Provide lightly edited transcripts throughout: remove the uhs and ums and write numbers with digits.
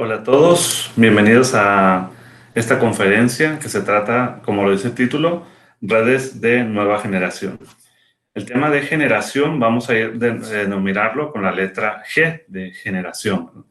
Hola a todos, bienvenidos a esta conferencia que se trata, como lo dice el título, redes de nueva generación. El tema de generación vamos a denominarlo con la letra G de generación.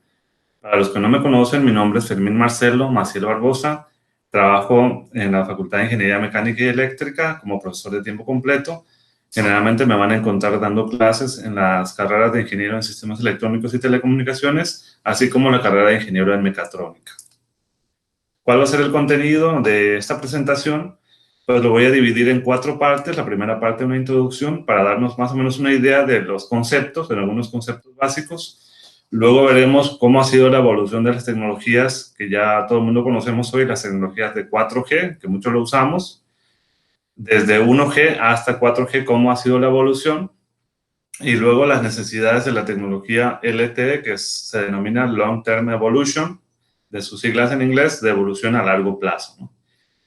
Para los que no me conocen, mi nombre es Fermín Marcelo Maciel Barbosa, trabajo en la Facultad de Ingeniería Mecánica y Eléctrica como profesor de tiempo completo. Generalmente me van a encontrar dando clases en las carreras de ingeniero en sistemas electrónicos y telecomunicaciones, así como la carrera de ingeniero en mecatrónica. ¿Cuál va a ser el contenido de esta presentación? Pues lo voy a dividir en 4 partes. La primera parte, una introducción para darnos más o menos una idea de los conceptos, de algunos conceptos básicos. Luego veremos cómo ha sido la evolución de las tecnologías que ya todo el mundo conocemos hoy, las tecnologías de 4G, que muchos lo usamos, desde 1G hasta 4G, cómo ha sido la evolución. Y luego las necesidades de la tecnología LTE, que se denomina Long Term Evolution, de sus siglas en inglés, de evolución a largo plazo, ¿no?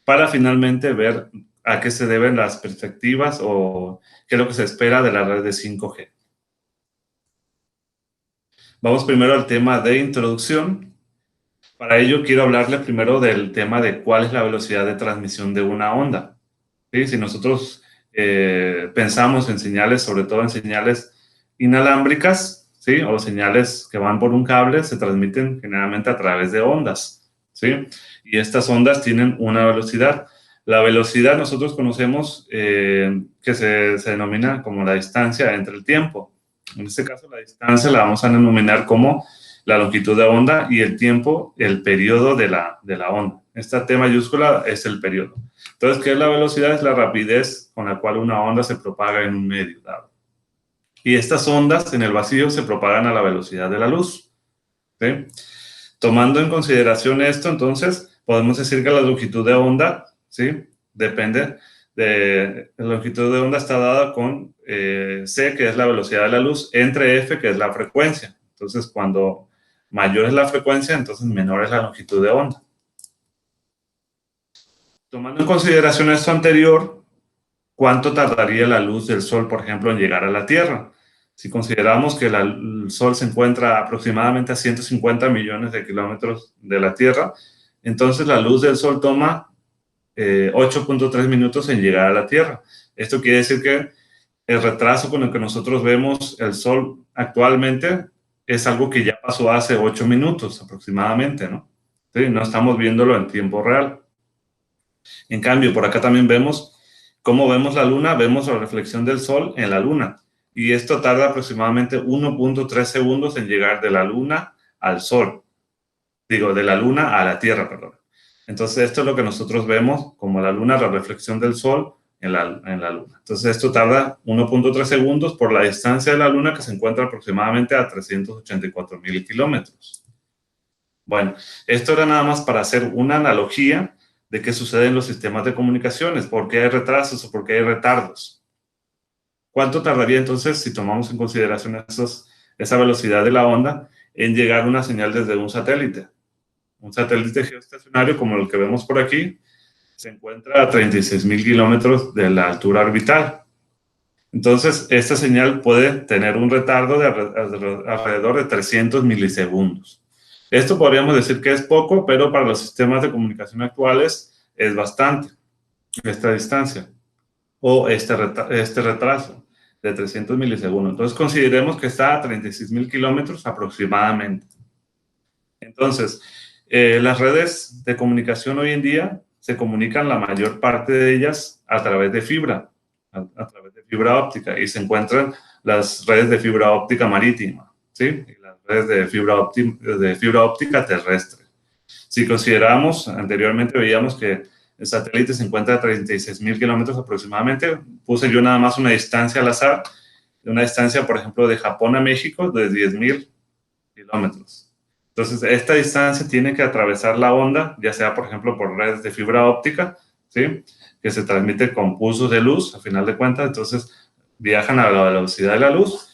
Para finalmente ver a qué se deben las perspectivas o qué es lo que se espera de la red de 5G. Vamos primero al tema de introducción. Para ello quiero hablarle primero del tema de cuál es la velocidad de transmisión de una onda. ¿Sí? Si nosotros pensamos en señales, sobre todo en señales inalámbricas, ¿sí? O señales que van por un cable, se transmiten generalmente a través de ondas, ¿sí? Y estas ondas tienen una velocidad. La velocidad nosotros conocemos que se denomina como la distancia entre el tiempo. En este caso, la distancia la vamos a denominar como la longitud de onda y el tiempo, el periodo de la onda. Esta T mayúscula es el periodo. Entonces, ¿qué es la velocidad? Es la rapidez con la cual una onda se propaga en un medio dado. Y estas ondas en el vacío se propagan a la velocidad de la luz, ¿sí? Tomando en consideración esto, entonces, podemos decir que la longitud de onda, ¿sí? Depende de la longitud de onda está dada con c, que es la velocidad de la luz, entre f, que es la frecuencia. Entonces, cuando mayor es la frecuencia, entonces menor es la longitud de onda. Tomando en consideración esto anterior, ¿cuánto tardaría la luz del Sol, por ejemplo, en llegar a la Tierra? Si consideramos que el Sol se encuentra aproximadamente a 150 millones de kilómetros de la Tierra, entonces la luz del Sol toma 8.3 minutos en llegar a la Tierra. Esto quiere decir que el retraso con el que nosotros vemos el Sol actualmente es algo que ya pasó hace 8 minutos aproximadamente, ¿no? ¿Sí? No estamos viéndolo en tiempo real. En cambio, por acá también vemos cómo vemos la luna, vemos la reflexión del sol en la luna. Y esto tarda aproximadamente 1.3 segundos en llegar de la luna al sol. Digo, de la luna a la Tierra, perdón. Entonces, esto es lo que nosotros vemos como la luna, la reflexión del sol en la luna. Entonces, esto tarda 1.3 segundos por la distancia de la luna, que se encuentra aproximadamente a 384.000 kilómetros. Bueno, esto era nada más para hacer una analogía de qué sucede en los sistemas de comunicaciones, por qué hay retrasos o por qué hay retardos. ¿Cuánto tardaría entonces, si tomamos en consideración esa velocidad de la onda, en llegar una señal desde un satélite? Un satélite geoestacionario como el que vemos por aquí se encuentra a 36.000 kilómetros de la altura orbital. Entonces, esta señal puede tener un retardo de alrededor de 300 milisegundos. Esto podríamos decir que es poco, pero para los sistemas de comunicación actuales es bastante esta distancia o este retraso de 300 milisegundos. Entonces, consideremos que está a 36.000 kilómetros aproximadamente. Entonces, las redes de comunicación hoy en día se comunican la mayor parte de ellas a través de fibra, a través de fibra óptica, y se encuentran las redes de fibra óptica marítima, ¿sí? Y las redes de fibra óptica terrestre. Si consideramos, anteriormente veíamos que el satélite se encuentra a 36.000 kilómetros aproximadamente, puse yo nada más una distancia al azar, una distancia, por ejemplo, de Japón a México de 10.000 kilómetros. Entonces, esta distancia tiene que atravesar la onda, ya sea, por ejemplo, por redes de fibra óptica, ¿sí? Que se transmite con pulsos de luz, a final de cuentas, entonces viajan a la velocidad de la luz.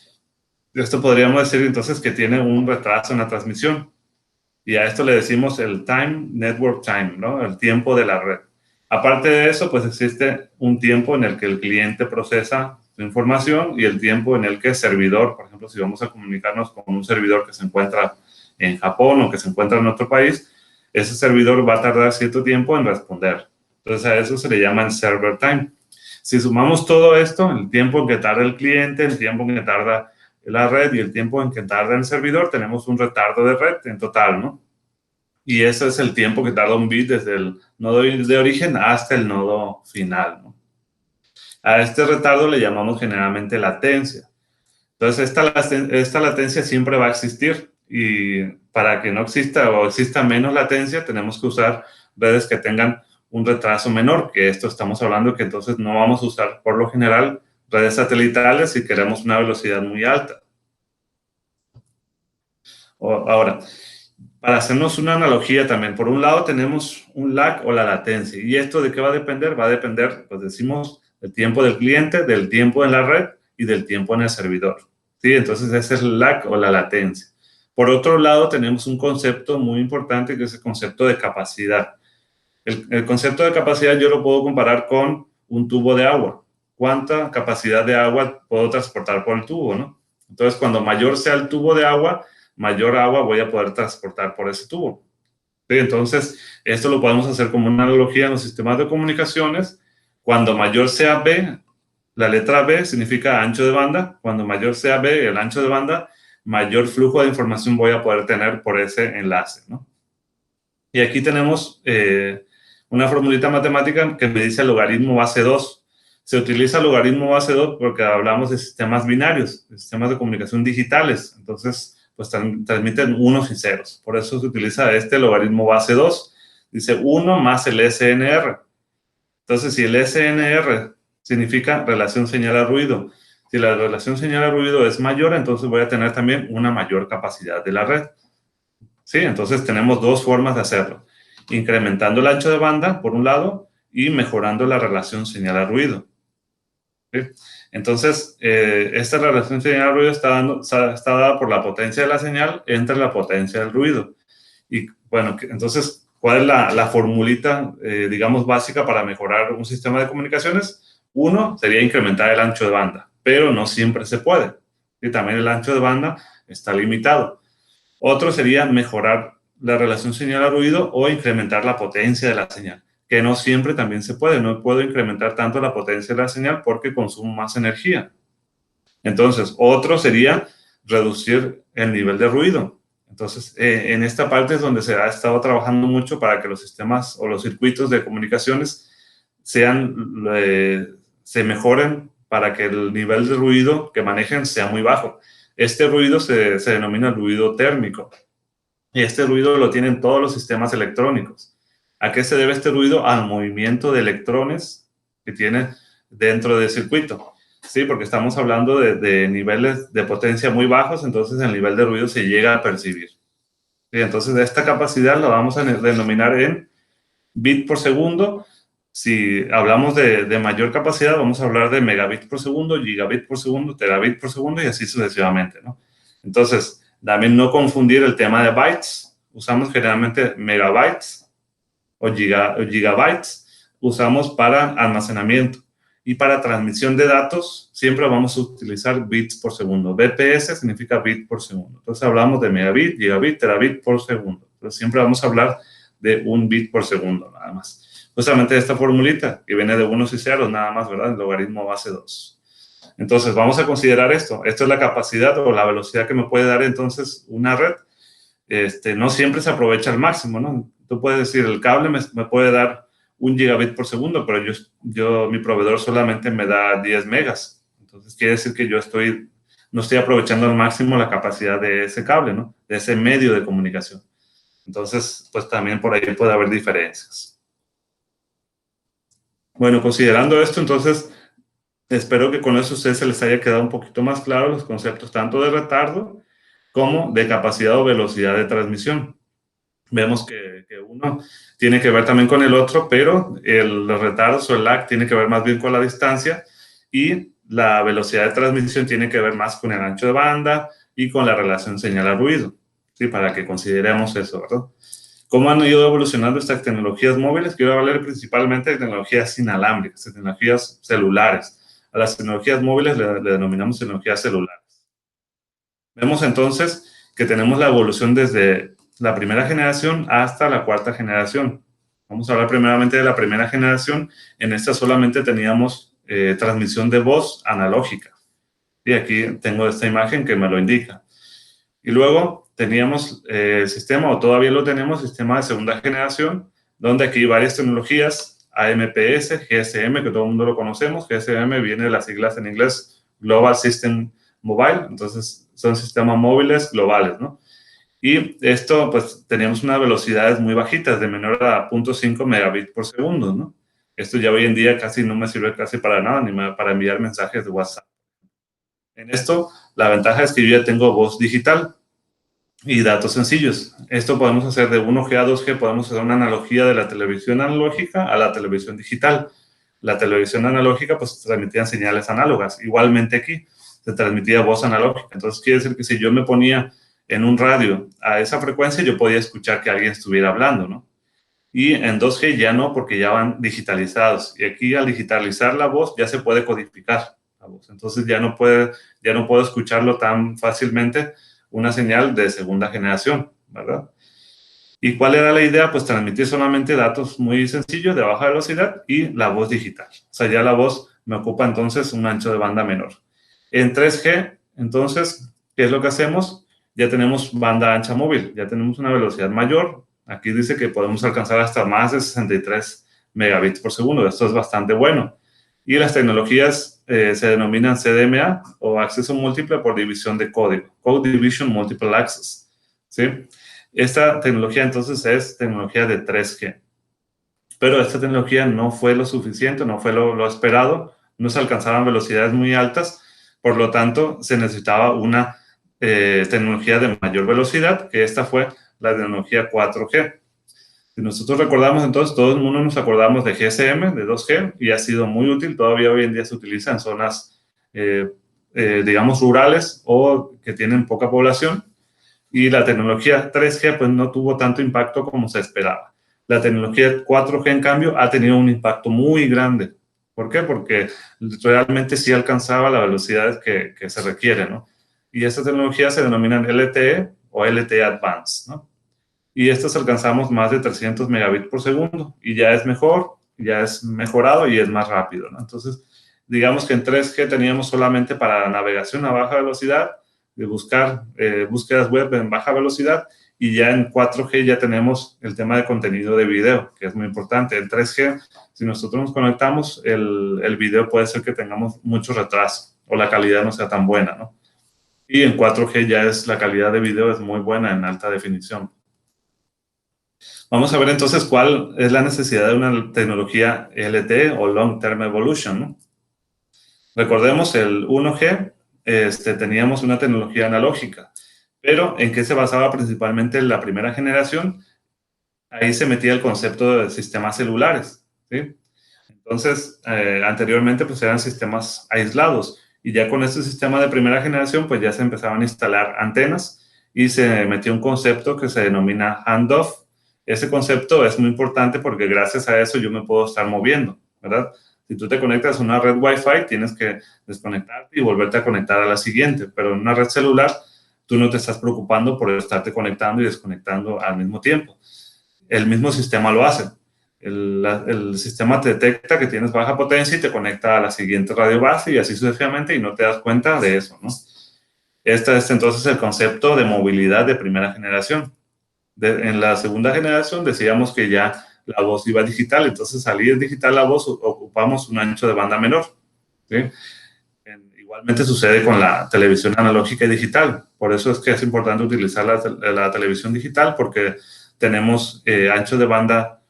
Esto podríamos decir entonces que tiene un retraso en la transmisión. Y a esto le decimos el time, network time, ¿no? El tiempo de la red. Aparte de eso, pues existe un tiempo en el que el cliente procesa su información y el tiempo en el que el servidor, por ejemplo, si vamos a comunicarnos con un servidor que se encuentra en Japón o que se encuentra en otro país, ese servidor va a tardar cierto tiempo en responder. Entonces, a eso se le llama el server time. Si sumamos todo esto, el tiempo en que tarda el cliente, el tiempo en que tarda la red y el tiempo en que tarda el servidor, tenemos un retardo de red en total, ¿no? Y ese es el tiempo que tarda un bit desde el nodo de origen hasta el nodo final, ¿no? A este retardo le llamamos generalmente latencia. Entonces, esta latencia siempre va a existir y para que no exista o exista menos latencia, tenemos que usar redes que tengan un retraso menor, que esto estamos hablando que entonces no vamos a usar por lo general redes satelitales si queremos una velocidad muy alta. Ahora, para hacernos una analogía también, por un lado tenemos un lag o la latencia. ¿Y esto de qué va a depender? Va a depender, pues decimos, del tiempo del cliente, del tiempo en la red y del tiempo en el servidor. ¿Sí? Entonces ese es el lag o la latencia. Por otro lado, tenemos un concepto muy importante que es el concepto de capacidad. El concepto de capacidad yo lo puedo comparar con un tubo de agua. ¿Cuánta capacidad de agua puedo transportar por el tubo, no? Entonces, cuando mayor sea el tubo de agua, mayor agua voy a poder transportar por ese tubo. ¿Sí? Entonces, esto lo podemos hacer como una analogía en los sistemas de comunicaciones. Cuando mayor sea B, la letra B significa ancho de banda. Cuando mayor sea B, el ancho de banda, mayor flujo de información voy a poder tener por ese enlace, ¿no? Y aquí tenemos una formulita matemática que me dice el logaritmo base 2. Se utiliza el logaritmo base 2 porque hablamos de sistemas binarios, de sistemas de comunicación digitales. Entonces, pues transmiten unos y ceros. Por eso se utiliza este logaritmo base 2. Dice 1 más el SNR. Entonces, si el SNR significa relación señal a ruido, si la relación señal a ruido es mayor, entonces voy a tener también una mayor capacidad de la red. ¿Sí? Entonces tenemos dos formas de hacerlo. Incrementando el ancho de banda, por un lado, y mejorando la relación señal a ruido. ¿Sí? Entonces, esta relación señal a ruido está dada por la potencia de la señal entre la potencia del ruido. Y bueno, entonces, ¿cuál es la formulita, digamos, básica para mejorar un sistema de comunicaciones? Uno sería incrementar el ancho de banda, pero no siempre se puede. Y también el ancho de banda está limitado. Otro sería mejorar la relación señal a ruido o incrementar la potencia de la señal, que no siempre también se puede. No puedo incrementar tanto la potencia de la señal porque consumo más energía. Entonces, otro sería reducir el nivel de ruido. Entonces, en esta parte es donde se ha estado trabajando mucho para que los sistemas o los circuitos de comunicaciones se mejoren para que el nivel de ruido que manejen sea muy bajo. Este ruido se denomina ruido térmico. Y este ruido lo tienen todos los sistemas electrónicos. ¿A qué se debe este ruido? Al movimiento de electrones que tiene dentro del circuito. Sí, porque estamos hablando de niveles de potencia muy bajos, entonces el nivel de ruido se llega a percibir. Sí, entonces esta capacidad la vamos a denominar en bit por segundo. Si hablamos de mayor capacidad, vamos a hablar de megabit por segundo, gigabit por segundo, terabit por segundo y así sucesivamente, ¿no? Entonces, también no confundir el tema de bytes. Usamos generalmente megabytes o gigabytes. Usamos para almacenamiento. Y para transmisión de datos, siempre vamos a utilizar bits por segundo. BPS significa bit por segundo. Entonces, hablamos de megabit, gigabit, terabit por segundo. Entonces, siempre vamos a hablar de un bit por segundo, nada más. Justamente esta formulita, que viene de unos y ceros, nada más, ¿verdad? El logaritmo base 2. Entonces, vamos a considerar esto. Esto es la capacidad o la velocidad que me puede dar, entonces, una red. No siempre se aprovecha al máximo, ¿no? Tú puedes decir, el cable me puede dar 1 gigabit por segundo, pero mi proveedor solamente me da 10 megas. Entonces, quiere decir que no estoy aprovechando al máximo la capacidad de ese cable, ¿no? De ese medio de comunicación. Entonces, pues también por ahí puede haber diferencias. Bueno, considerando esto, entonces, espero que con eso a ustedes se les haya quedado un poquito más claro los conceptos tanto de retardo como de capacidad o velocidad de transmisión. Vemos que uno tiene que ver también con el otro, pero los retardos o el lag tiene que ver más bien con la distancia y la velocidad de transmisión tiene que ver más con el ancho de banda y con la relación señal a ruido, ¿sí? Para que consideremos eso, ¿verdad? ¿Cómo han ido evolucionando estas tecnologías móviles? Quiero hablar principalmente de tecnologías inalámbricas, de tecnologías celulares. A las tecnologías móviles le denominamos tecnologías celulares. Vemos entonces que tenemos la evolución desde la primera generación hasta la cuarta generación. Vamos a hablar primeramente de la primera generación. En esta solamente teníamos transmisión de voz analógica. Y aquí tengo esta imagen que me lo indica. Y luego teníamos el sistema, o todavía lo tenemos, sistema de segunda generación, donde aquí hay varias tecnologías, AMPS, GSM, que todo el mundo lo conocemos. GSM viene de las siglas en inglés, Global System Mobile, entonces son sistemas móviles globales, ¿no? Y esto, pues, teníamos unas velocidades muy bajitas, de menor a 0.5 megabits por segundo, ¿no? Esto ya hoy en día casi no me sirve casi para nada, ni para enviar mensajes de WhatsApp. En esto, la ventaja es que yo ya tengo voz digital y datos sencillos. Esto podemos hacer de 1G a 2G, podemos hacer una analogía de la televisión analógica a la televisión digital. La televisión analógica, pues, transmitía señales análogas. Igualmente aquí, se transmitía voz analógica. Entonces, quiere decir que si yo me ponía en un radio a esa frecuencia, yo podía escuchar que alguien estuviera hablando, ¿no? Y en 2G ya no, porque ya van digitalizados. Y aquí, al digitalizar la voz, ya se puede codificar la voz. Entonces, ya no puedo escucharlo tan fácilmente una señal de segunda generación, ¿verdad? ¿Y cuál era la idea? Pues transmitir solamente datos muy sencillos de baja velocidad y la voz digital. O sea, ya la voz me ocupa entonces un ancho de banda menor. En 3G, entonces, ¿qué es lo que hacemos? Ya tenemos banda ancha móvil, ya tenemos una velocidad mayor. Aquí dice que podemos alcanzar hasta más de 63 megabits por segundo. Esto es bastante bueno. Y las tecnologías se denominan CDMA, o acceso múltiple por división de código, Code Division Multiple Access, ¿sí? Esta tecnología entonces es tecnología de 3G. Pero esta tecnología no fue lo suficiente, no fue lo esperado, no se alcanzaban velocidades muy altas, por lo tanto se necesitaba una tecnología de mayor velocidad, que esta fue la tecnología 4G. Si nosotros recordamos, entonces, todo el mundo nos acordamos de GSM, de 2G, y ha sido muy útil. Todavía hoy en día se utiliza en zonas, digamos, rurales o que tienen poca población. Y la tecnología 3G, pues, no tuvo tanto impacto como se esperaba. La tecnología 4G, en cambio, ha tenido un impacto muy grande. ¿Por qué? Porque realmente sí alcanzaba las velocidades que se requieren, ¿no? Y esta tecnología se denominan LTE o LTE Advanced, ¿no? Y estas alcanzamos más de 300 megabits por segundo, y ya es mejor, ya es mejorado y es más rápido, ¿no? Entonces, digamos que en 3G teníamos solamente para navegación a baja velocidad, de buscar búsquedas web en baja velocidad, y ya en 4G ya tenemos el tema de contenido de video, que es muy importante. En 3G, si nosotros nos conectamos, el video puede ser que tengamos mucho retraso o la calidad no sea tan buena, ¿no? Y en 4G ya la calidad de video es muy buena en alta definición. Vamos a ver entonces cuál es la necesidad de una tecnología LTE o Long Term Evolution, ¿no? Recordemos, el 1G, teníamos una tecnología analógica, pero ¿en qué se basaba principalmente en la primera generación? Ahí se metía el concepto de sistemas celulares, ¿sí? Entonces, anteriormente pues eran sistemas aislados, y ya con este sistema de primera generación pues ya se empezaban a instalar antenas y se metió un concepto que se denomina handoff. Ese concepto es muy importante porque gracias a eso yo me puedo estar moviendo, ¿verdad? Si tú te conectas a una red Wi-Fi, tienes que desconectarte y volverte a conectar a la siguiente, pero en una red celular tú no te estás preocupando por estarte conectando y desconectando al mismo tiempo. El mismo sistema lo hace. El sistema te detecta que tienes baja potencia y te conecta a la siguiente radio base, y así sucesivamente, y no te das cuenta de eso, ¿no? Este es entonces el concepto de movilidad de primera generación. En la segunda generación decíamos que ya la voz iba digital, entonces al ir digital la voz ocupamos un ancho de banda menor, ¿sí? Igualmente sucede con la televisión analógica y digital. Por eso es que es importante utilizar la televisión digital, porque tenemos ancho de banda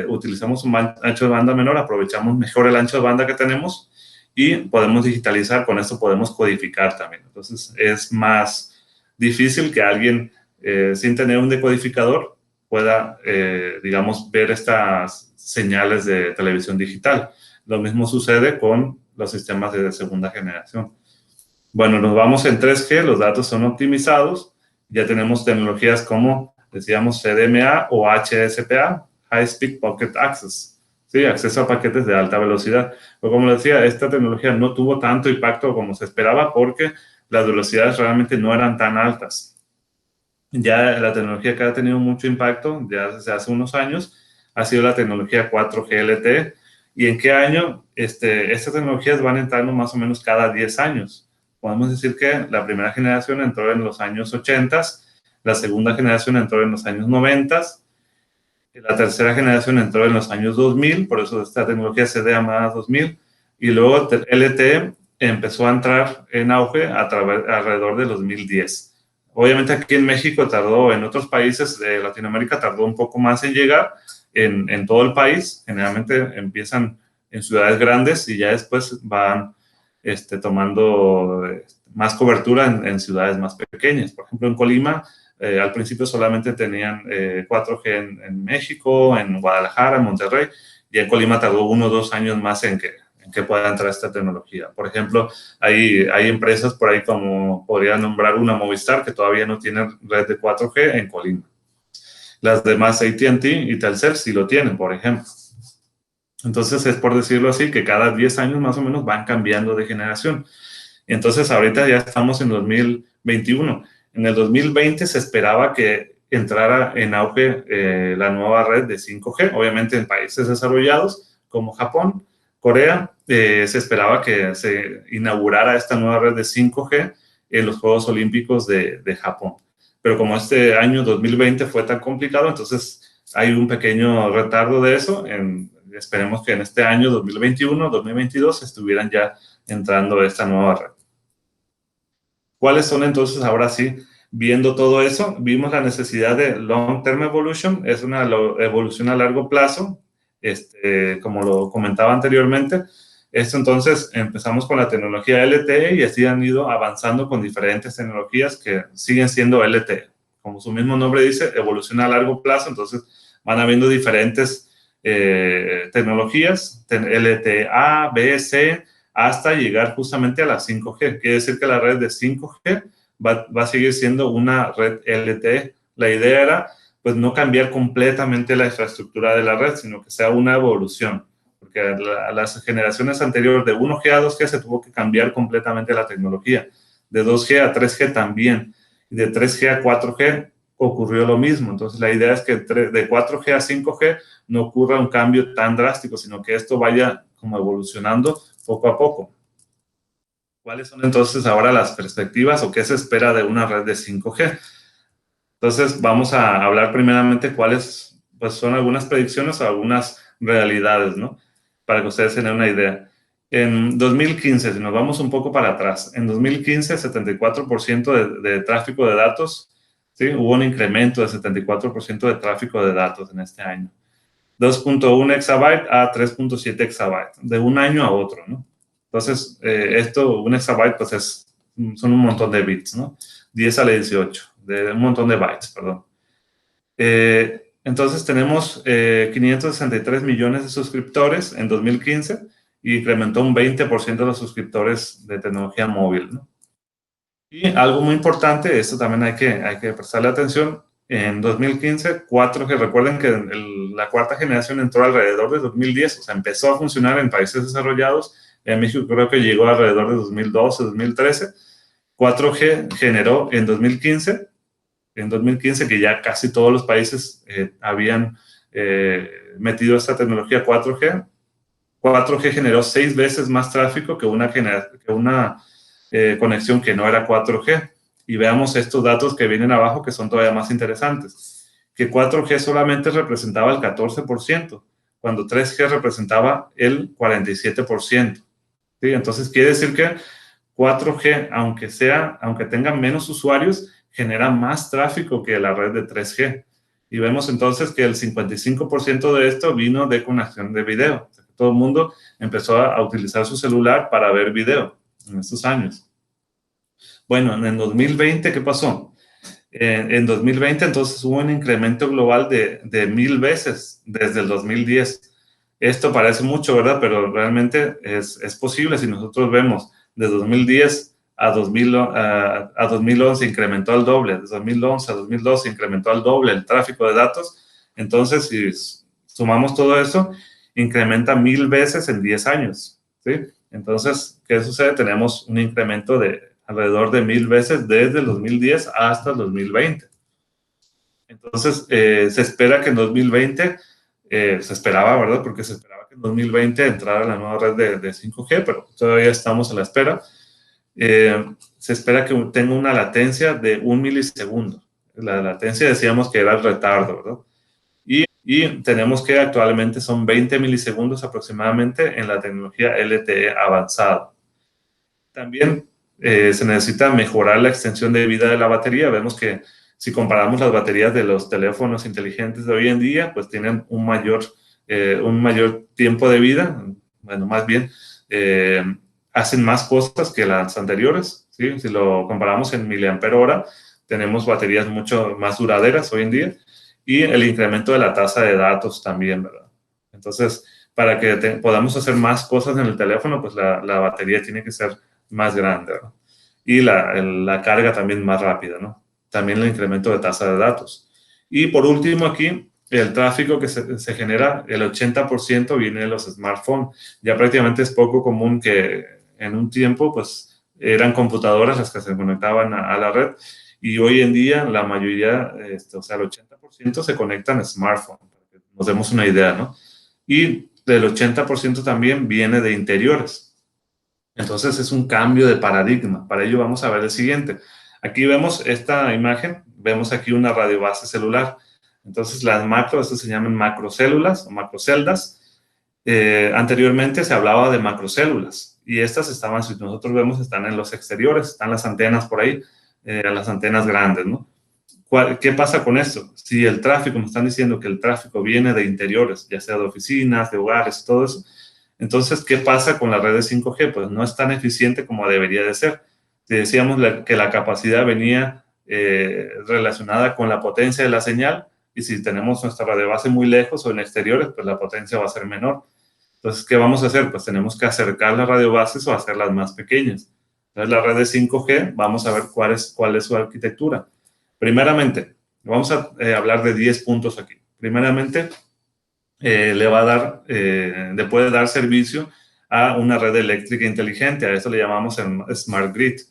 utilizamos un ancho de banda menor, aprovechamos mejor el ancho de banda que tenemos y podemos digitalizar. Con esto podemos codificar también. Entonces es más difícil que alguien sin tener un decodificador pueda, digamos, ver estas señales de televisión digital. Lo mismo sucede con los sistemas de segunda generación. Bueno, nos vamos en 3G, los datos son optimizados, ya tenemos tecnologías como, decíamos, CDMA o HSPA, High Speed Packet Access, ¿sí? Acceso a paquetes de alta velocidad. Pero como decía, esta tecnología no tuvo tanto impacto como se esperaba, porque las velocidades realmente no eran tan altas. Ya la tecnología que ha tenido mucho impacto, ya desde hace unos años, ha sido la tecnología 4G LTE. ¿Y en qué año? Estas tecnologías van entrando más o menos cada 10 años. Podemos decir que la primera generación entró en los años 80, la segunda generación entró en los años 90, la tercera generación entró en los años 2000, por eso esta tecnología se llama 2000, y luego LTE empezó a entrar en auge alrededor de 2010. Obviamente aquí en México tardó, en otros países de Latinoamérica tardó un poco más en llegar, en todo el país. Generalmente empiezan en ciudades grandes y ya después van tomando más cobertura en ciudades más pequeñas. Por ejemplo, en Colima, al principio solamente tenían 4G en México, en Guadalajara, en Monterrey, y en Colima tardó 1 o 2 años más en que pueda entrar esta tecnología. Por ejemplo, hay empresas por ahí como podría nombrar una Movistar que todavía no tiene red de 4G en Colima. Las demás AT&T y Telcel sí lo tienen, por ejemplo. Entonces es por decirlo así que cada 10 años más o menos van cambiando de generación. Entonces ahorita ya estamos en 2021. En el 2020 se esperaba que entrara en auge la nueva red de 5G, obviamente en países desarrollados como Japón, Corea, se esperaba que se inaugurara esta nueva red de 5G en los Juegos Olímpicos de Japón. Pero como este año 2020 fue tan complicado, entonces hay un pequeño retardo de eso. Esperemos que en este año 2021, 2022 estuvieran ya entrando esta nueva red. ¿Cuáles son entonces ahora sí? Viendo todo eso, vimos la necesidad de Long Term Evolution, es una evolución a largo plazo, como lo comentaba anteriormente. Entonces empezamos con la tecnología LTE y así han ido avanzando con diferentes tecnologías que siguen siendo LTE. Como su mismo nombre dice, evolución a largo plazo, entonces van habiendo diferentes tecnologías, LTE A, B, C, hasta llegar justamente a la 5G. Quiere decir que la red de 5G va a seguir siendo una red LTE. La idea era, pues, no cambiar completamente la infraestructura de la red, sino que sea una evolución. Porque a las generaciones anteriores de 1G a 2G se tuvo que cambiar completamente la tecnología. De 2G a 3G también. Y de 3G a 4G ocurrió lo mismo. Entonces, la idea es que de 4G a 5G no ocurra un cambio tan drástico, sino que esto vaya como evolucionando poco a poco. ¿Cuáles son entonces ahora las perspectivas o qué se espera de una red de 5G? Entonces, vamos a hablar primeramente cuáles pues, son algunas predicciones o algunas realidades, ¿no? Para que ustedes tengan una idea. En 2015, si nos vamos un poco para atrás, en 2015, 74% de tráfico de datos, ¿sí? Hubo un incremento de 74% de tráfico de datos en este año. 2.1 exabyte a 3.7 exabyte, de un año a otro, ¿no? Entonces, un exabyte, pues son un montón de bits, ¿no? 10 a la 18, de un montón de bytes, perdón. Entonces, tenemos 563 millones de suscriptores en 2015 y incrementó un 20% de los suscriptores de tecnología móvil, ¿no? Y algo muy importante, esto también hay que prestarle atención. En 2015, 4G, recuerden que la cuarta generación entró alrededor de 2010, o sea, empezó a funcionar en países desarrollados. En México creo que llegó alrededor de 2012, 2013. 4G generó en 2015 que ya casi todos los países habían metido esta tecnología 4G. 4G generó 6 veces más tráfico que una conexión que no era 4G. Y veamos estos datos que vienen abajo que son todavía más interesantes. Que 4G solamente representaba el 14%, cuando 3G representaba el 47%. ¿Sí? Entonces quiere decir que 4G, aunque tenga menos usuarios, genera más tráfico que la red de 3G. Y vemos entonces que el 55% de esto vino de conexión de video. O sea, que todo el mundo empezó a utilizar su celular para ver video en estos años. Bueno, en 2020, ¿qué pasó? En 2020, entonces, hubo un incremento global de 1000 veces desde el 2010. Esto parece mucho, ¿verdad? Pero realmente es posible. Si nosotros vemos de 2010 a 2011 incrementó al doble, de 2011 a 2012 incrementó al doble el tráfico de datos. Entonces, si sumamos todo eso, incrementa 1000 veces en 10 años, ¿sí? Entonces, ¿qué sucede? Tenemos un incremento alrededor de 1000 veces desde el 2010 hasta el 2020. Entonces, se espera que en 2020, se esperaba, ¿verdad? Porque se esperaba que en 2020 entrara la nueva red de 5G, pero todavía estamos a la espera. Se espera que tenga una latencia de 1 milisegundo. La latencia decíamos que era el retardo, ¿verdad? Y tenemos que actualmente son 20 milisegundos aproximadamente en la tecnología LTE avanzado. También se necesita mejorar la extensión de vida de la batería. Vemos que si comparamos las baterías de los teléfonos inteligentes de hoy en día, pues tienen un mayor tiempo de vida. Bueno, más bien, hacen más cosas que las anteriores, ¿sí? Si lo comparamos en miliampere hora, tenemos baterías mucho más duraderas hoy en día, y el incremento de la tasa de datos también, ¿verdad? Entonces, para que podamos hacer más cosas en el teléfono, pues la batería tiene que ser más grande, ¿verdad? Y la carga también más rápida, ¿no? También el incremento de tasa de datos. Y por último aquí, el tráfico que se genera, el 80% viene de los smartphones. Ya prácticamente es poco común que en un tiempo, pues, eran computadoras las que se conectaban a la red, y hoy en día la mayoría, o sea, el 80% se conectan a smartphones, para que nos demos una idea, ¿no? Y del 80% también viene de interiores. Entonces es un cambio de paradigma. Para ello vamos a ver el siguiente. Aquí vemos esta imagen, vemos aquí una radiobase celular. Entonces las estas se llaman macrocélulas o macroceldas. Anteriormente se hablaba de macrocélulas, y estas estaban, si nosotros vemos, están en los exteriores, están las antenas por ahí, las antenas grandes, ¿no? ¿Qué pasa con esto? Si el tráfico, me están diciendo que el tráfico viene de interiores, ya sea de oficinas, de hogares, todo eso, entonces, ¿qué pasa con la red de 5G? Pues no es tan eficiente como debería de ser. Si decíamos que la capacidad venía relacionada con la potencia de la señal, y si tenemos nuestra radiobase muy lejos o en exteriores, pues la potencia va a ser menor. Entonces, ¿qué vamos a hacer? Pues tenemos que acercar las radiobases o hacerlas más pequeñas. Entonces, la red de 5G, vamos a ver cuál es su arquitectura. Primeramente, vamos a hablar de 10 puntos aquí. Primeramente, le puede dar servicio a una red eléctrica inteligente. A esto le llamamos el Smart Grid.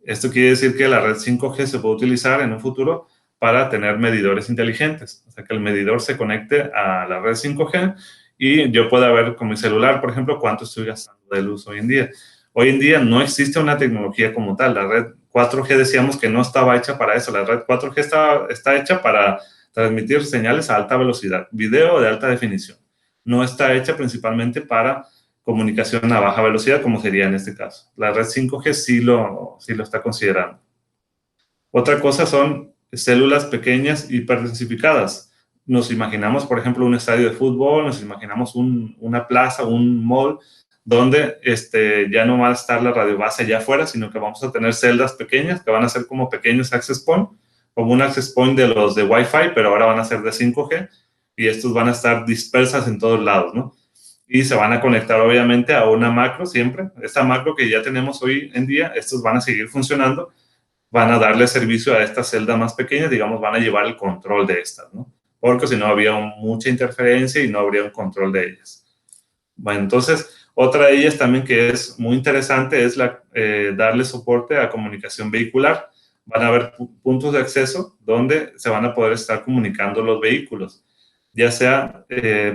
Esto quiere decir que la red 5G se puede utilizar en un futuro para tener medidores inteligentes. O sea, que el medidor se conecte a la red 5G y yo pueda ver con mi celular, por ejemplo, cuánto estoy gastando de luz hoy en día. Hoy en día no existe una tecnología como tal. La red 4G decíamos que no estaba hecha para eso. La red 4G está hecha para transmitir señales a alta velocidad, video de alta definición. No está hecha principalmente para comunicación a baja velocidad, como sería en este caso. La red 5G sí lo está considerando. Otra cosa son células pequeñas hiperdensificadas. Nos imaginamos, por ejemplo, un estadio de fútbol, nos imaginamos una plaza, un mall, donde ya no va a estar la radiobase allá afuera, sino que vamos a tener celdas pequeñas que van a ser como pequeños access point, como un access point de los de Wi-Fi, pero ahora van a ser de 5G, y estos van a estar dispersas en todos lados, ¿no? Y se van a conectar obviamente a una macro siempre. Esta macro que ya tenemos hoy en día, estos van a seguir funcionando, van a darle servicio a estas celdas más pequeñas, digamos, van a llevar el control de estas, ¿no? Porque si no habría mucha interferencia y no habría un control de ellas. Bueno, entonces, otra de ellas también que es muy interesante es darle soporte a comunicación vehicular. Van a haber puntos de acceso donde se van a poder estar comunicando los vehículos, ya sea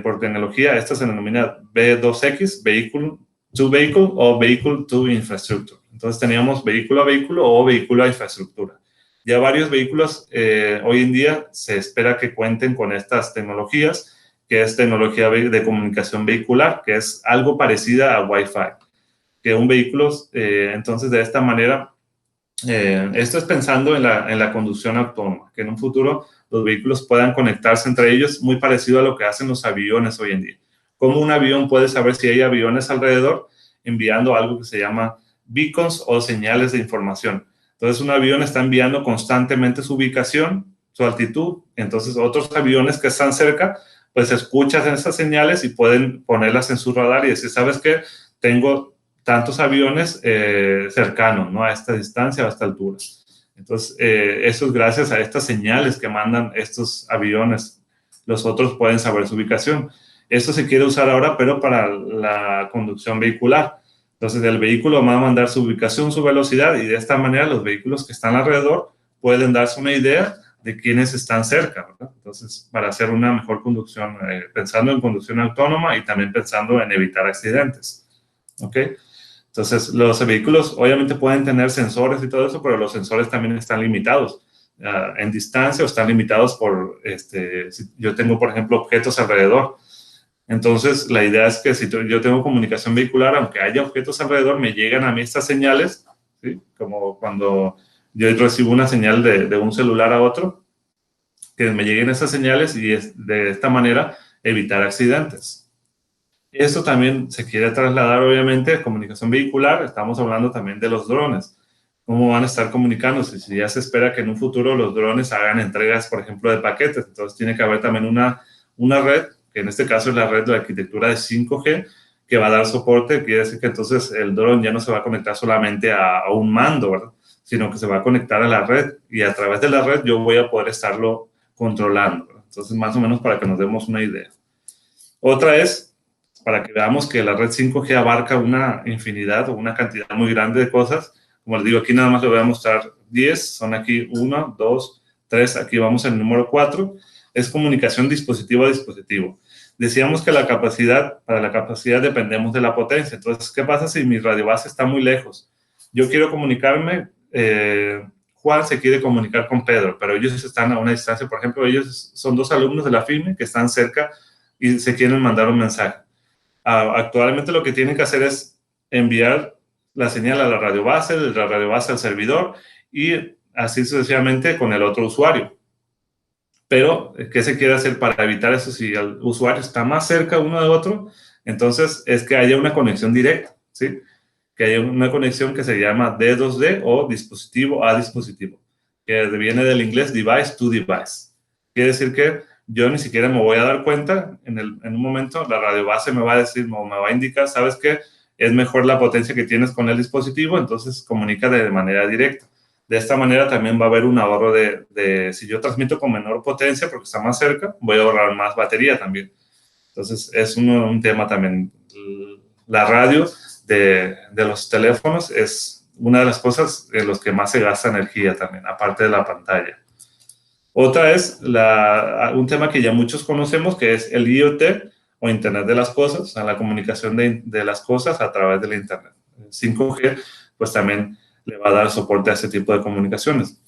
por tecnología. Esta se denomina V2X, Vehicle to Vehicle o Vehicle to Infrastructure. Entonces teníamos vehículo a vehículo o vehículo a infraestructura. Ya varios vehículos hoy en día se espera que cuenten con estas tecnologías, que es tecnología de comunicación vehicular, que es algo parecida a Wi-Fi. Que un vehículo, entonces de esta manera, esto es pensando en la conducción autónoma, que en un futuro los vehículos puedan conectarse entre ellos, muy parecido a lo que hacen los aviones hoy en día. Como un avión puede saber si hay aviones alrededor, enviando algo que se llama beacons o señales de información. Entonces, un avión está enviando constantemente su ubicación, su altitud. Entonces, otros aviones que están cerca, pues escuchan esas señales y pueden ponerlas en su radar y decir, ¿sabes qué? Tengo tantos aviones cercanos, ¿no? A esta distancia, a esta altura. Entonces, eso es gracias a estas señales que mandan estos aviones. Los otros pueden saber su ubicación. Esto se quiere usar ahora, pero para la conducción vehicular. Entonces, el vehículo va a mandar su ubicación, su velocidad, y de esta manera los vehículos que están alrededor pueden darse una idea de quiénes están cerca, ¿verdad? Entonces, para hacer una mejor conducción, pensando en conducción autónoma y también pensando en evitar accidentes, ¿ok? Entonces, los vehículos obviamente pueden tener sensores y todo eso, pero los sensores también están limitados en distancia o están limitados por, si yo tengo, por ejemplo, objetos alrededor. Entonces, la idea es que si yo tengo comunicación vehicular, aunque haya objetos alrededor, me llegan a mí estas señales, ¿sí? Como cuando yo recibo una señal de un celular a otro, que me lleguen esas señales y de esta manera evitar accidentes. Eso también se quiere trasladar, obviamente, a comunicación vehicular. Estamos hablando también de los drones. ¿Cómo van a estar comunicándose? Si ya se espera que en un futuro los drones hagan entregas, por ejemplo, de paquetes, entonces tiene que haber también una red, que en este caso es la red de arquitectura de 5G, que va a dar soporte. Quiere decir que entonces el drone ya no se va a conectar solamente a un mando, ¿verdad? Sino que se va a conectar a la red y a través de la red yo voy a poder estarlo controlando, ¿verdad? Entonces, más o menos para que nos demos una idea. Otra es para que veamos que la red 5G abarca una infinidad o una cantidad muy grande de cosas. Como les digo, aquí nada más les voy a mostrar 10, son aquí 1, 2, 3, aquí vamos en el número 4, es comunicación dispositivo a dispositivo. Decíamos que para la capacidad dependemos de la potencia. Entonces, ¿qué pasa si mi radiobase está muy lejos? Yo quiero comunicarme, Juan se quiere comunicar con Pedro, pero ellos están a una distancia. Por ejemplo, ellos son dos alumnos de la FIME que están cerca y se quieren mandar un mensaje. Actualmente lo que tienen que hacer es enviar la señal a la radiobase, de la radiobase al servidor y así sucesivamente con el otro usuario. Pero, ¿qué se quiere hacer para evitar eso? Si el usuario está más cerca uno de otro, entonces es que haya una conexión directa, ¿sí? Que haya una conexión que se llama D2D o dispositivo a dispositivo, que viene del inglés device to device. Quiere decir que yo ni siquiera me voy a dar cuenta, en un momento la radiobase me va a decir, o me va a indicar, ¿sabes qué? Es mejor la potencia que tienes con el dispositivo, entonces comunica de manera directa. De esta manera también va a haber un ahorro si yo transmito con menor potencia porque está más cerca, voy a ahorrar más batería también. Entonces es un tema también. La radio de los teléfonos es una de las cosas en las que más se gasta energía también, aparte de la pantalla. Otra es un tema que ya muchos conocemos, que es el IoT o Internet de las Cosas, o sea, la comunicación de las cosas a través del Internet. 5G, pues también le va a dar soporte a ese tipo de comunicaciones.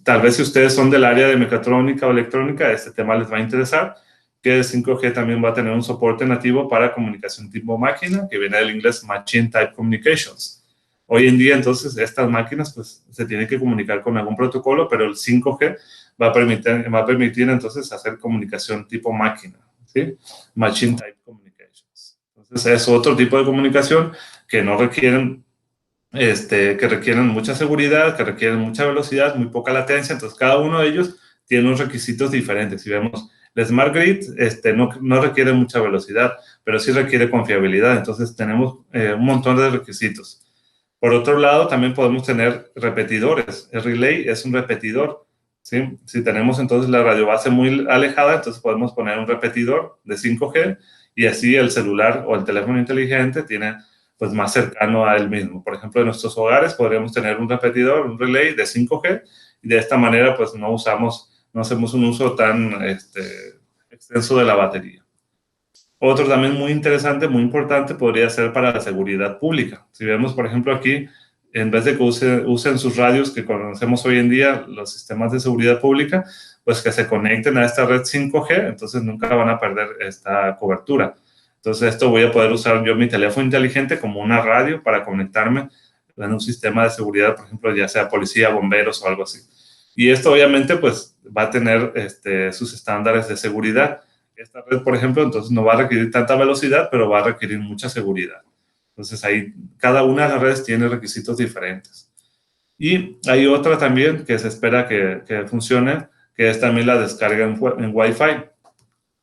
Tal vez si ustedes son del área de mecatrónica o electrónica, este tema les va a interesar, que el 5G también va a tener un soporte nativo para comunicación tipo máquina, que viene del inglés Machine Type Communications. Hoy en día, entonces, estas máquinas pues se tienen que comunicar con algún protocolo, pero el 5G va a permitir entonces hacer comunicación tipo máquina, ¿sí? Machine Type Communications. Entonces, es otro tipo de comunicación que no requieren, que requieren mucha seguridad, que requieren mucha velocidad, muy poca latencia. Entonces, cada uno de ellos tiene unos requisitos diferentes. Si vemos, el Smart Grid no requiere mucha velocidad, pero sí requiere confiabilidad. Entonces, tenemos un montón de requisitos. Por otro lado, también podemos tener repetidores. El relay es un repetidor, ¿sí? Si tenemos entonces la radiobase muy alejada, entonces podemos poner un repetidor de 5G y así el celular o el teléfono inteligente tiene pues más cercano a él mismo. Por ejemplo, en nuestros hogares podríamos tener un repetidor, un relay de 5G y de esta manera pues no hacemos un uso tan extenso de la batería. Otro también muy interesante, muy importante, podría ser para la seguridad pública. Si vemos, por ejemplo, aquí, en vez de que usen sus radios que conocemos hoy en día, los sistemas de seguridad pública, pues que se conecten a esta red 5G, entonces nunca van a perder esta cobertura. Entonces, esto voy a poder usar yo mi teléfono inteligente como una radio para conectarme en un sistema de seguridad, por ejemplo, ya sea policía, bomberos o algo así. Y esto obviamente pues va a tener sus estándares de seguridad. Esta red, por ejemplo, entonces no va a requerir tanta velocidad, pero va a requerir mucha seguridad. Entonces ahí cada una de las redes tiene requisitos diferentes. Y hay otra también que se espera que funcione, que es también la descarga en Wi-Fi.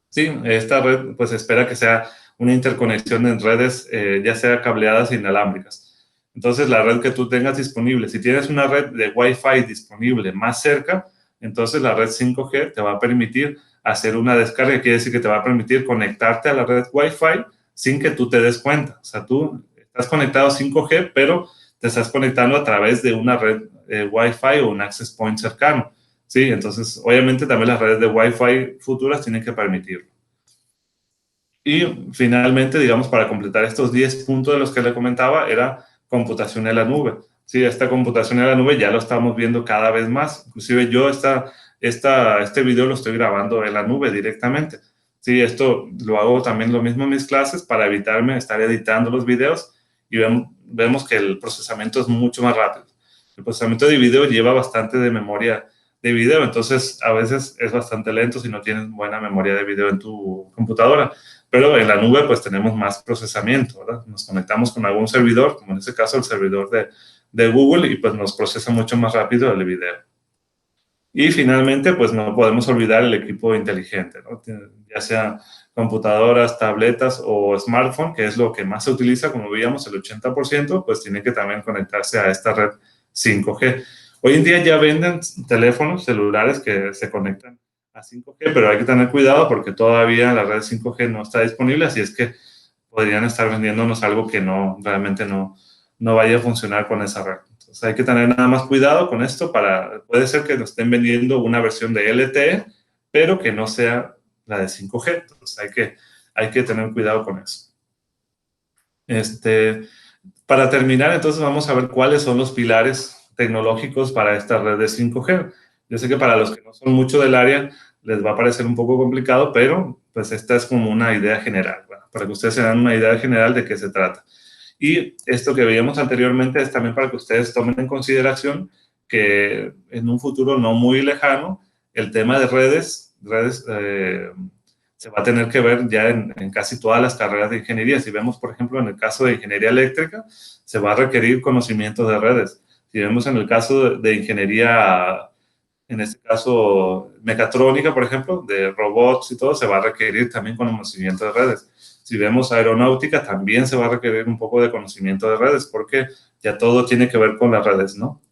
Sí, esta red pues espera que sea una interconexión en redes, ya sea cableadas e inalámbricas. Entonces la red que tú tengas disponible, si tienes una red de Wi-Fi disponible más cerca, entonces la red 5G te va a permitir hacer una descarga, que quiere decir que te va a permitir conectarte a la red Wi-Fi sin que tú te des cuenta. O sea, estás conectado a 5G, pero te estás conectando a través de una red Wi-Fi o un access point cercano. Sí, entonces, obviamente también las redes de Wi-Fi futuras tienen que permitirlo. Y finalmente, digamos, para completar estos 10 puntos de los que le comentaba, era computación en la nube. Sí, esta computación en la nube ya lo estamos viendo cada vez más. Inclusive yo este video lo estoy grabando en la nube directamente. Sí, esto lo hago también lo mismo en mis clases para evitarme estar editando los videos y vemos que el procesamiento es mucho más rápido. El procesamiento de video lleva bastante de memoria de video, entonces a veces es bastante lento si no tienes buena memoria de video en tu computadora. Pero en la nube pues tenemos más procesamiento, ¿verdad? Nos conectamos con algún servidor, como en este caso el servidor de Google, y pues nos procesa mucho más rápido el video. Y finalmente pues no podemos olvidar el equipo inteligente, ¿no? Ya sea computadoras, tabletas o smartphone, que es lo que más se utiliza, como veíamos, el 80%, pues tiene que también conectarse a esta red 5G. Hoy en día ya venden teléfonos celulares que se conectan a 5G, pero hay que tener cuidado porque todavía la red 5G no está disponible, así es que podrían estar vendiéndonos algo que realmente no vaya a funcionar con esa red. Entonces hay que tener nada más cuidado con esto puede ser que nos estén vendiendo una versión de LTE, pero que no sea la de 5G. Entonces hay que tener cuidado con eso. Para terminar, entonces vamos a ver cuáles son los pilares tecnológicos para esta red de 5G. Yo sé que para los que no son mucho del área les va a parecer un poco complicado, pero pues esta es como una idea general, ¿verdad? Para que ustedes se den una idea general de qué se trata. Y esto que veíamos anteriormente es también para que ustedes tomen en consideración que en un futuro no muy lejano, el tema de redes se va a tener que ver ya en casi todas las carreras de ingeniería. Si vemos, por ejemplo, en el caso de ingeniería eléctrica, se va a requerir conocimiento de redes. Si vemos en el caso de ingeniería, en este caso mecatrónica, por ejemplo, de robots y todo, se va a requerir también conocimiento de redes. Si vemos aeronáutica, también se va a requerir un poco de conocimiento de redes, porque ya todo tiene que ver con las redes, ¿no?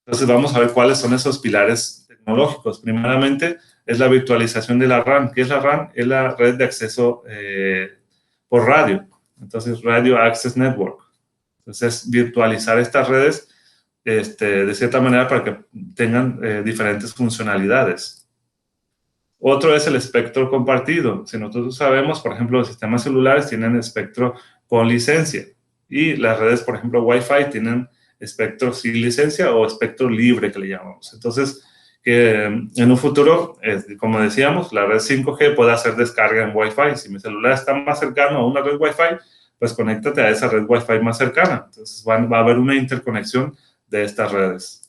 Entonces vamos a ver cuáles son esos pilares tecnológicos. Primeramente es la virtualización de la RAN. ¿Qué es la RAN? Es la red de acceso por radio. Entonces, Radio Access Network. Entonces, virtualizar estas redes de cierta manera para que tengan diferentes funcionalidades. Otro es el espectro compartido. Si nosotros sabemos, por ejemplo, los sistemas celulares tienen espectro con licencia y las redes, por ejemplo, Wi-Fi tienen espectro sin licencia o espectro libre que le llamamos. Entonces, en un futuro, como decíamos, la red 5G puede hacer descarga en Wi-Fi. Si mi celular está más cercano a una red Wi-Fi, pues conéctate a esa red Wi-Fi más cercana. Entonces, va a haber una interconexión de estas redes.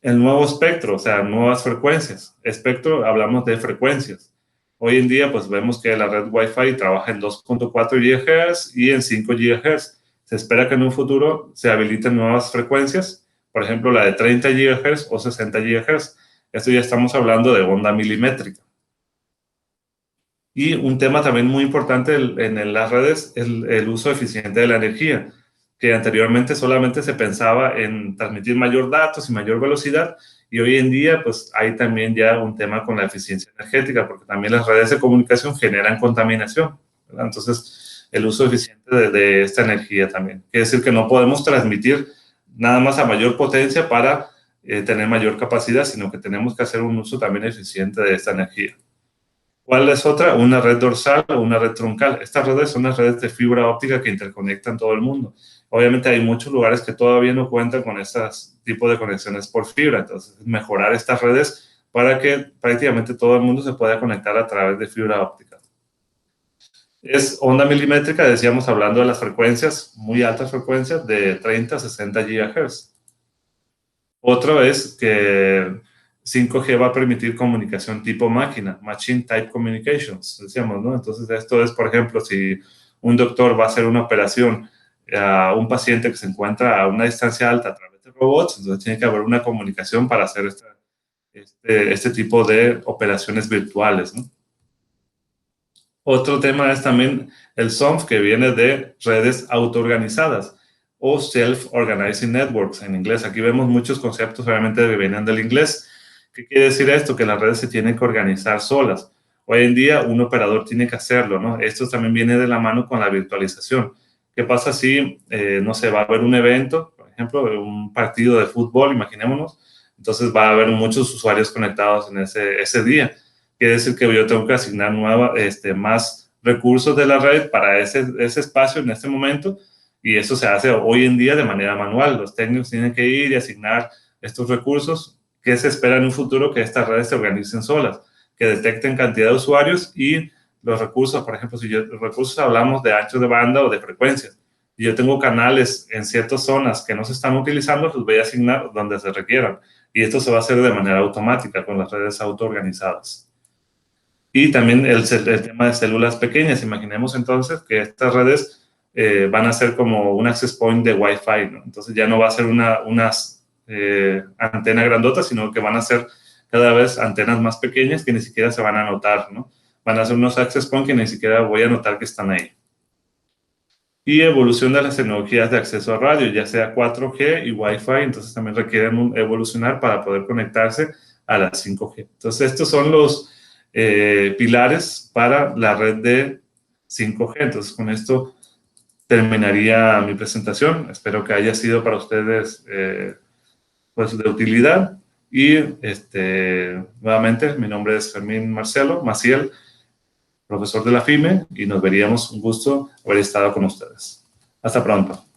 El nuevo espectro, o sea, nuevas frecuencias. Espectro, hablamos de frecuencias. Hoy en día, pues vemos que la red Wi-Fi trabaja en 2.4 GHz y en 5 GHz. Se espera que en un futuro se habiliten nuevas frecuencias, por ejemplo, la de 30 GHz o 60 GHz. Esto ya estamos hablando de onda milimétrica. Y un tema también muy importante en las redes es el uso eficiente de la energía, que anteriormente solamente se pensaba en transmitir mayor datos y mayor velocidad, y hoy en día pues hay también ya un tema con la eficiencia energética, porque también las redes de comunicación generan contaminación, ¿verdad? Entonces, el uso eficiente de esta energía también. Quiere decir que no podemos transmitir nada más a mayor potencia para tener mayor capacidad, sino que tenemos que hacer un uso también eficiente de esta energía. ¿Cuál es otra? Una red dorsal o una red troncal. Estas redes son las redes de fibra óptica que interconectan todo el mundo. Obviamente hay muchos lugares que todavía no cuentan con este tipo de conexiones por fibra. Entonces, mejorar estas redes para que prácticamente todo el mundo se pueda conectar a través de fibra óptica. Es onda milimétrica, decíamos, hablando de las frecuencias, muy altas frecuencias de 30 a 60 GHz. Otro es que 5G va a permitir comunicación tipo máquina, Machine Type Communications, decíamos, ¿no? Entonces, esto es, por ejemplo, si un doctor va a hacer una operación a un paciente que se encuentra a una distancia alta a través de robots, entonces tiene que haber una comunicación para hacer este tipo de operaciones virtuales, ¿no? Otro tema es también el SONF, que viene de redes autoorganizadas o Self-Organizing Networks en inglés. Aquí vemos muchos conceptos obviamente que vienen del inglés. ¿Qué quiere decir esto? Que las redes se tienen que organizar solas. Hoy en día un operador tiene que hacerlo, ¿no? Esto también viene de la mano con la virtualización, ¿Qué pasa si, no sé, va a haber un evento, por ejemplo, un partido de fútbol, imaginémonos, entonces va a haber muchos usuarios conectados en ese día? Quiere decir que yo tengo que asignar más recursos de la red para ese espacio en este momento, y eso se hace hoy en día de manera manual. Los técnicos tienen que ir y asignar estos recursos. ¿Qué se espera en un futuro? Que estas redes se organicen solas, que detecten cantidad de usuarios y los recursos. Por ejemplo, si recursos hablamos de ancho de banda o de frecuencias, y yo tengo canales en ciertas zonas que no se están utilizando, los voy a asignar donde se requieran. Y esto se va a hacer de manera automática con las redes autoorganizadas. Y también el tema de células pequeñas. Imaginemos entonces que estas redes van a ser como un access point de Wi-Fi, ¿no? Entonces ya no va a ser una antena grandota, sino que van a ser cada vez antenas más pequeñas que ni siquiera se van a notar, ¿no? Van a ser unos access point que ni siquiera voy a notar que están ahí. Y evolución de las tecnologías de acceso a radio, ya sea 4G y Wi-Fi, entonces también requieren evolucionar para poder conectarse a la 5G. Entonces estos son los pilares para la red de 5G. Entonces con esto terminaría mi presentación. Espero que haya sido para ustedes pues de utilidad. Y nuevamente, mi nombre es Fermín Marcelo Maciel, profesor de la FIME, y nos veríamos. Un gusto haber estado con ustedes. Hasta pronto.